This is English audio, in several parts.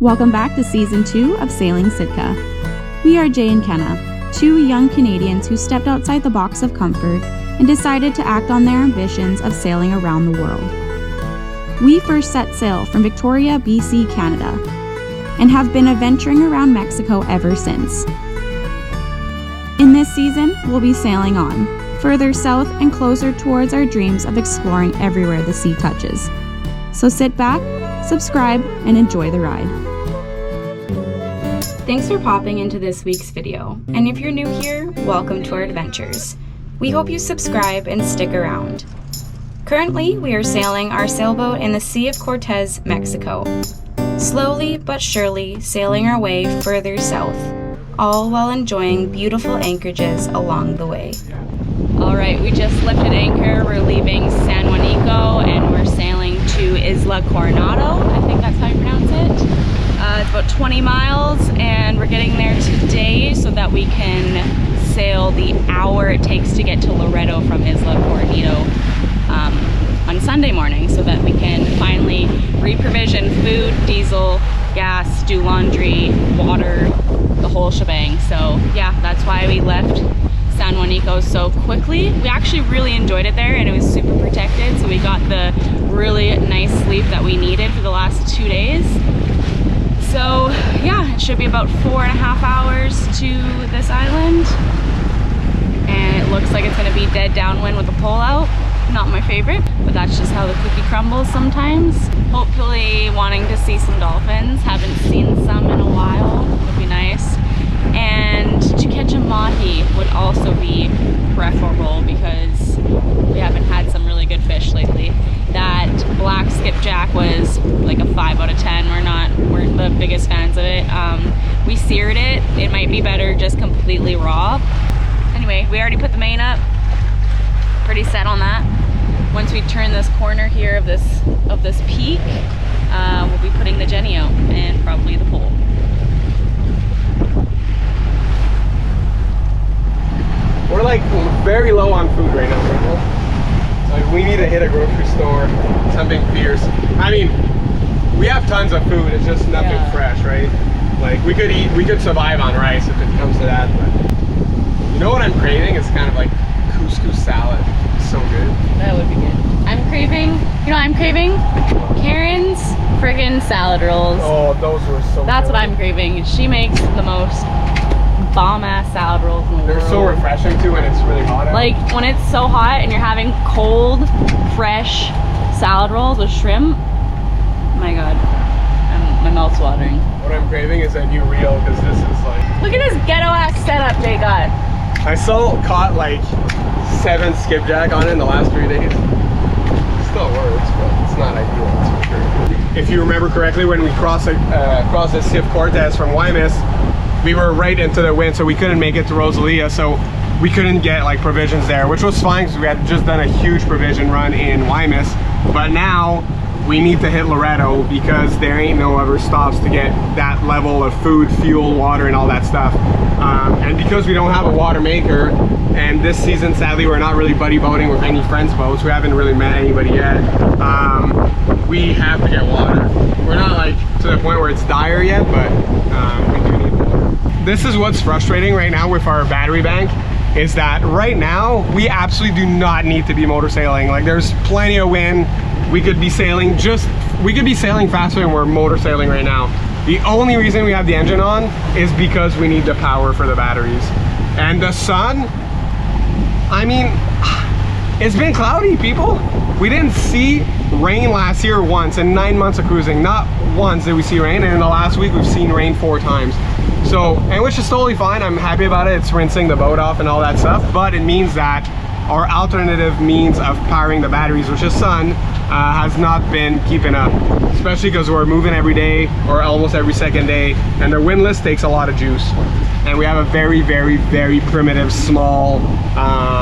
Welcome back to Season 2 of Sailing Sitka. We are Jay and Kenna, two young Canadians who stepped outside the box of comfort and decided to act on their ambitions of sailing around the world. We first set sail from Victoria, BC, Canada, and have been adventuring around Mexico ever since. In this season, we'll be sailing on, further south and closer towards our dreams of exploring everywhere the sea touches. So sit back, subscribe, and enjoy the ride. Thanks for popping into this week's video, and if you're new here, welcome to our adventures. We hope you subscribe and stick around. Currently, we are sailing our sailboat in the Sea of Cortez, Mexico. Slowly but surely sailing our way further south, all while enjoying beautiful anchorages along the way. Alright, we just lifted anchor. We're leaving San Juanico and we're sailing to Isla Coronado. I think that's how you pronounce it. It's about 20 miles and we're getting there today so that we can sail the hour it takes to get to Loreto from Isla Coronado on Sunday morning, so that we can finally reprovision food, diesel, gas, do laundry, water, the whole shebang. So yeah, that's why we left San Juanico so quickly. We actually really enjoyed it there and it was super protected, so we got the really nice sleep that we needed for the last 2 days. So yeah, it should be about 4.5 hours to this island, and it looks like it's going to be dead downwind with the pole out. Not my favorite, but that's just how the cookie crumbles sometimes. Hopefully wanting to see some dolphins. Haven't seen some in a while. Would be nice. And to catch a mahi would also be preferable because we haven't had some really good fish lately. That black skipjack was like a 5 out of 10. We're the biggest fans of it. We seared it. It might be better just completely raw. Anyway, we already put the main up. Pretty set on that. Once we turn this corner here of this peak, we'll be putting the Jenny out and probably the pole. We're like very low on food right now, people. Like we need to hit a grocery store, something fierce. I mean, we have tons of food, it's just nothing fresh, right? Like we could survive on rice if it comes to that, but you know what I'm craving? It's kind of like couscous salad. It's so good. That would be good. I'm craving Karen's friggin' salad rolls. Oh, those were so That's good. what I'm craving. She makes the most bomb-ass salad rolls in the world. They're so refreshing too when it's really hot out. Like when it's so hot and you're having cold, fresh salad rolls with shrimp. My God, my mouth's watering. What I'm craving is a new reel, because this is like... Look at this ghetto-ass setup they got. I caught like 7 skipjack on it in the last 3 days. It still works, but it's not ideal, that's for sure. If you remember correctly, when we crossed the Sea of Cortez from Guaymas, we were right into the wind, so we couldn't make it to Rosalia, so we couldn't get like provisions there, which was fine because we had just done a huge provision run in Guaymas. But now we need to hit Loreto because there ain't no other stops to get that level of food, fuel, water, and all that stuff. And because we don't have a water maker, and this season sadly we're not really buddy boating with any friends' boats, we haven't really met anybody yet, we have to get water. We're not like to the point where it's dire yet, but we do need water. This is what's frustrating right now with our battery bank, is that right now we absolutely do not need to be motor sailing. Like there's plenty of wind. We could be sailing faster than we're motor sailing right now. The only reason we have the engine on is because we need the power for the batteries. And the sun, I mean, it's been cloudy, people. We didn't see rain last year once in 9 months of cruising. Not once did we see rain, and in the last week we've seen rain 4 times. So, and which is totally fine. I'm happy about it. It's rinsing the boat off and all that stuff, but it means that our alternative means of powering the batteries, which is sun, has not been keeping up, especially because we're moving every day or almost every second day, and the windlass takes a lot of juice, and we have a very, very, very primitive small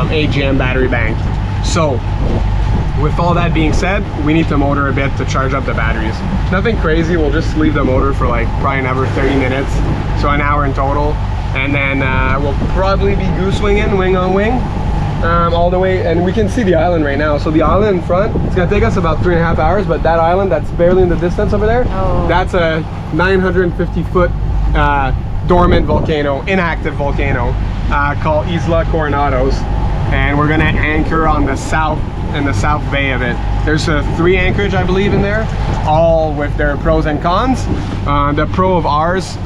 AGM battery bank. So with all that being said, we need to motor a bit to charge up the batteries. Nothing crazy. We'll just leave the motor for like probably another 30 minutes, so an hour in total, and then we'll probably be goose winging, wing on wing, all the way, and we can see the island right now. So the island in front, it's gonna take us about 3.5 hours, but that island that's barely in the distance over there, that's a 950 foot dormant volcano, inactive volcano, called Isla Coronados, and we're gonna anchor on the south bay of it. There's 3 anchorage, I believe, in there, all with their pros and cons. The pro of ours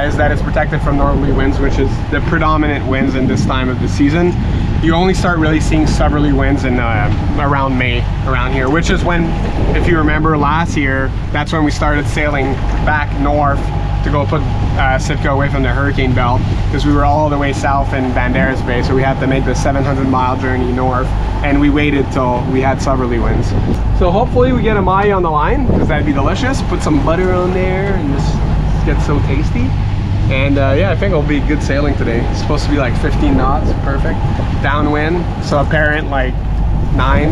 is that it's protected from northerly winds, which is the predominant winds in this time of the season. You only start really seeing southerly winds in around May around here, which is when, if you remember last year, that's when we started sailing back north to go put Sitka away from the hurricane belt, because we were all the way south in Banderas Bay, so we had to make the 700-mile journey north, and we waited till we had southerly winds. So hopefully we get a mahi on the line, because that'd be delicious. Put some butter on there and just get so tasty. And yeah, I think it'll be good sailing today. It's supposed to be like 15 knots, perfect. Downwind, so apparent like 9.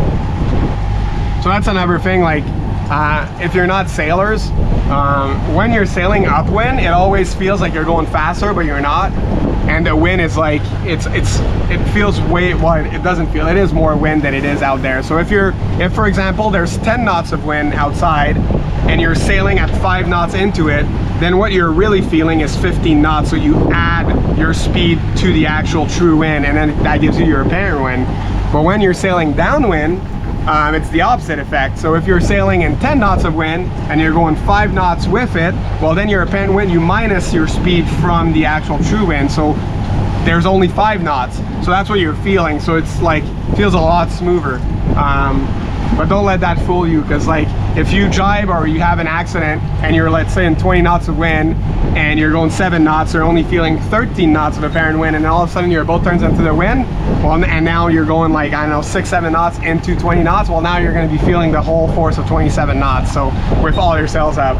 So that's another thing, like if you're not sailors, when you're sailing upwind, it always feels like you're going faster, but you're not. And the wind is like, it feels way, well, it doesn't feel, it is more wind than it is out there. So if for example, there's 10 knots of wind outside and you're sailing at 5 knots into it, then what you're really feeling is 15 knots. So you add your speed to the actual true wind, and then that gives you your apparent wind. But when you're sailing downwind, it's the opposite effect. So if you're sailing in 10 knots of wind and you're going 5 knots with it, well, then your apparent wind, you minus your speed from the actual true wind. So there's only 5 knots. So that's what you're feeling. So it's like, feels a lot smoother. But don't let that fool you, because like if you jibe or you have an accident and you're, let's say, in 20 knots of wind and you're going 7 knots, you're only feeling 13 knots of apparent wind, and then all of a sudden your boat turns into the wind, well, and now you're going like, I don't know, 6-7 knots into 20 knots, well, now you're going to be feeling the whole force of 27 knots. So with all your sails up,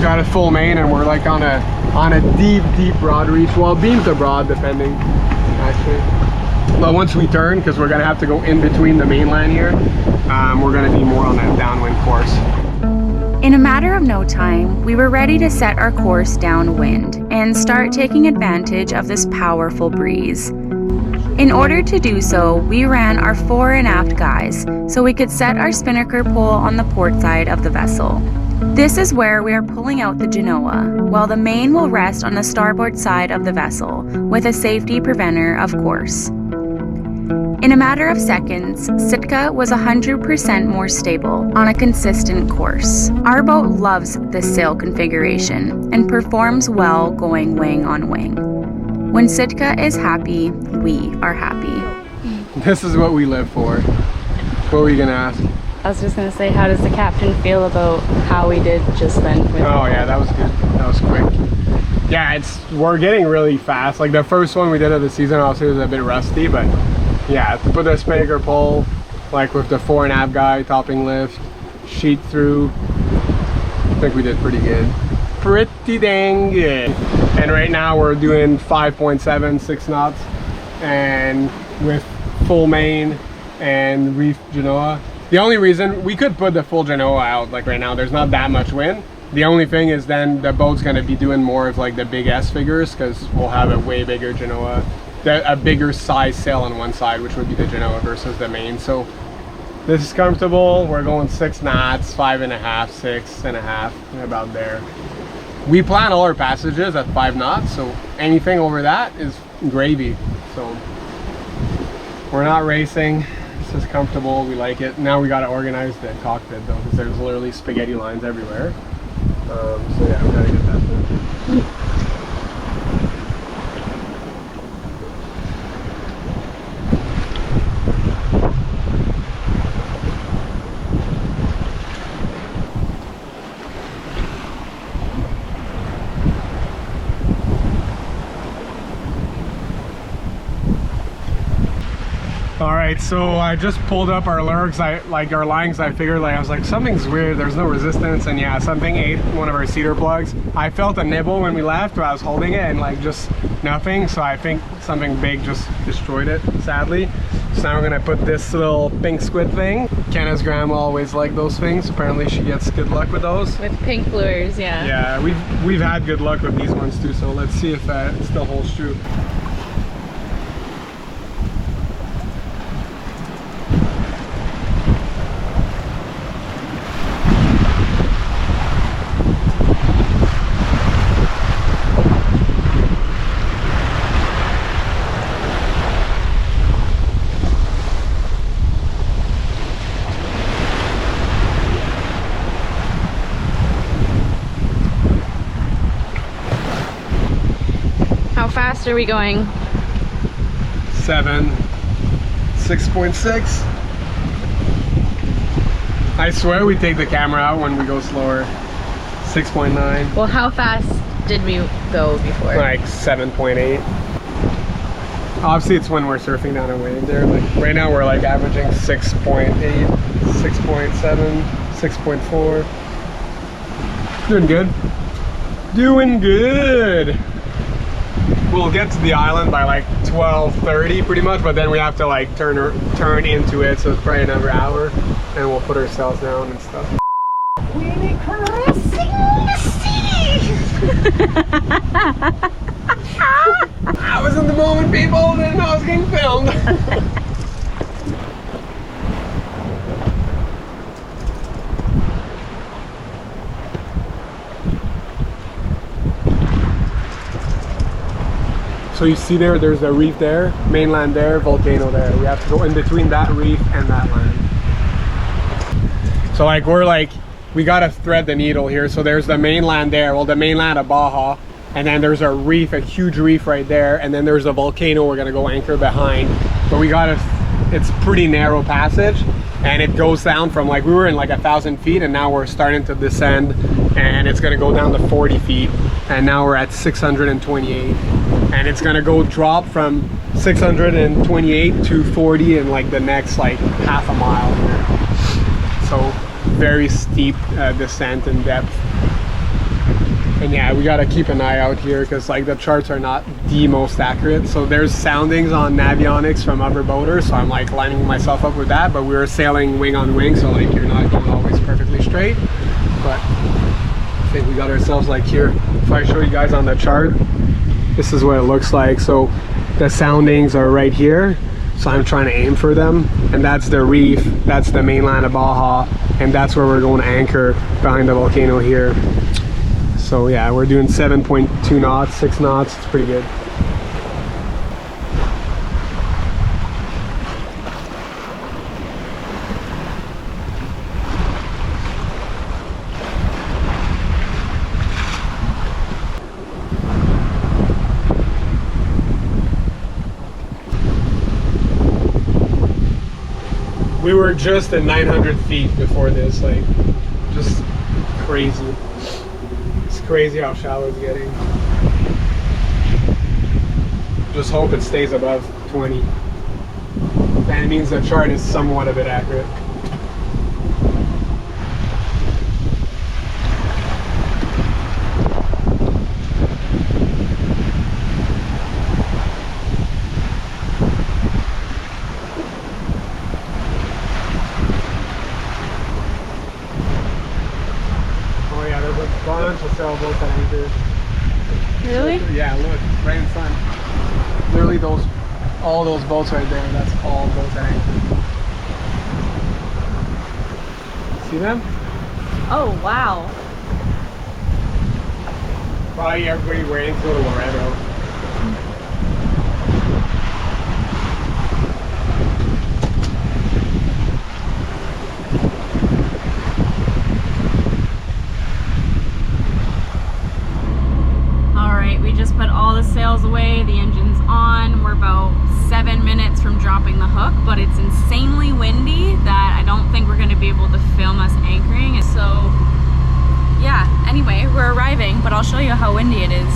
got a full main, and we're like on a deep broad reach, well, beam to broad depending actually. But once we turn, because we're gonna have to go in between the mainland here, we're gonna be more on that downwind course. In a matter of no time, we were ready to set our course downwind and start taking advantage of this powerful breeze. In order to do so, we ran our fore and aft guys so we could set our spinnaker pole on the port side of the vessel. This is where we are pulling out the genoa, while the main will rest on the starboard side of the vessel, with a safety preventer, of course. In a matter of seconds, Sitka was 100% more stable on a consistent course. Our boat loves this sail configuration and performs well going wing on wing. When Sitka is happy, we are happy. This is what we live for. What were you gonna ask? I was just gonna say, how does the captain feel about how we did just then? Oh yeah, that was good. That was quick. Yeah, we're getting really fast. Like the first one we did of the season, obviously was a bit rusty, but yeah, to put the spinnaker pole, like with the fore and aft guy, topping lift, sheet through, I think we did pretty good. Pretty dang good. And right now we're doing 5.76 knots, and with full main and reef genoa. The only reason we could put the full genoa out, like right now, there's not that much wind. The only thing is then the boat's gonna be doing more of like the big S figures, because we'll have a way bigger genoa, a bigger size sail on one side, which would be the genoa versus the main. So this is comfortable. We're going 6 knots, 5.5, 6.5, about there. We plan all our passages at 5 knots, so anything over that is gravy. So we're not racing. This is comfortable. We like it. Now we got to organize the cockpit though, because there's literally spaghetti lines everywhere. So yeah, we got to get that done. Alright, so I just pulled up our lurks, our lines. I figured, I was like, something's weird, there's no resistance, and yeah, something ate one of our cedar plugs. I felt a nibble when we left, but I was holding it and like just nothing, so I think something big just destroyed it, sadly. So now we're gonna put this little pink squid thing. Kenna's grandma always liked those things. Apparently she gets good luck with those. With pink lures, yeah. Yeah, we've had good luck with these ones too, so let's see if it still holds true. fast are we going? 6.6. I swear we take the camera out when we go slower. 6.9. Well, how fast did we go before? Like 7.8. Obviously it's when we're surfing down a wave there. Like right now we're like averaging 6.8, 6.7, 6.4. Doing good. Doing good. We'll get to the island by like 12:30 pretty much, but then we have to like turn into it, so it's probably another hour, and we'll put ourselves down and stuff. We're crossing the sea. I was in the moment, people, didn't know I was getting filmed. So you see there's a reef there, mainland there, volcano there. We have to go in between that reef and that land. So like we gotta thread the needle here. So there's the mainland there, well the mainland of Baja, and then there's a reef, a huge reef right there, and then there's a volcano we're gonna go anchor behind. But it's pretty narrow passage, and it goes down from like, we were in like 1,000 feet, and now we're starting to descend, and it's gonna go down to 40 feet, and now we're at 628. And it's gonna go drop from 628 to 40 in like the next like half a mile here. So very steep descent in depth. And yeah, we gotta keep an eye out here because like the charts are not the most accurate. So there's soundings on Navionics from other boaters, so I'm like lining myself up with that, but we were sailing wing on wing, so like you're not going always perfectly straight. But I think we got ourselves like here. If I show you guys on the chart, this is what it looks like. So the soundings are right here, so I'm trying to aim for them, and that's the reef, that's the mainland of Baja, and that's where we're going to anchor behind the volcano here. So yeah, we're doing 7.2 knots, 6 knots, it's pretty good. We were just at 900 feet before this, like, just crazy. It's crazy how shallow it's getting. Just hope it stays above 20. That means the chart is somewhat a bit accurate. Bunch of sailboats at anchor. Really? Yeah, look, right in front. Literally all those boats right there, that's all boats at anchor. See them? Oh, wow. Probably everybody waiting to go to Laredo. We just put all the sails away, the engine's on. We're about 7 minutes from dropping the hook, but it's insanely windy that I don't think we're going to be able to film us anchoring. So yeah, anyway, we're arriving, but I'll show you how windy it is.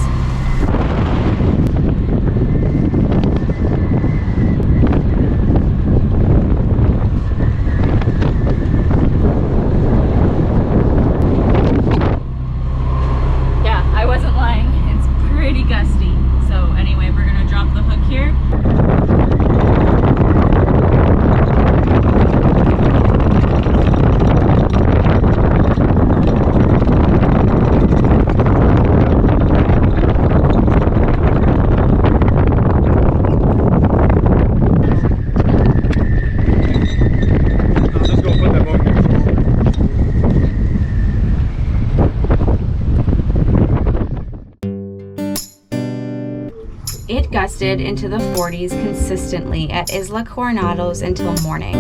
It gusted into the 40s consistently at Isla Coronados until morning.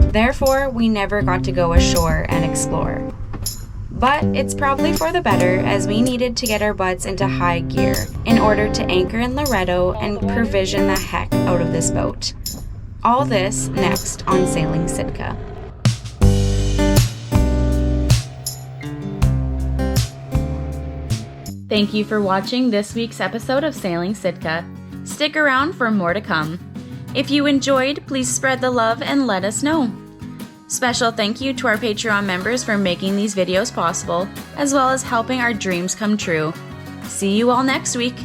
Therefore, we never got to go ashore and explore. But it's probably for the better, as we needed to get our butts into high gear in order to anchor in Loretto and provision the heck out of this boat. All this next on Sailing Sitka. Thank you for watching this week's episode of Sailing Sitka. Stick around for more to come. If you enjoyed, please spread the love and let us know. Special thank you to our Patreon members for making these videos possible, as well as helping our dreams come true. See you all next week.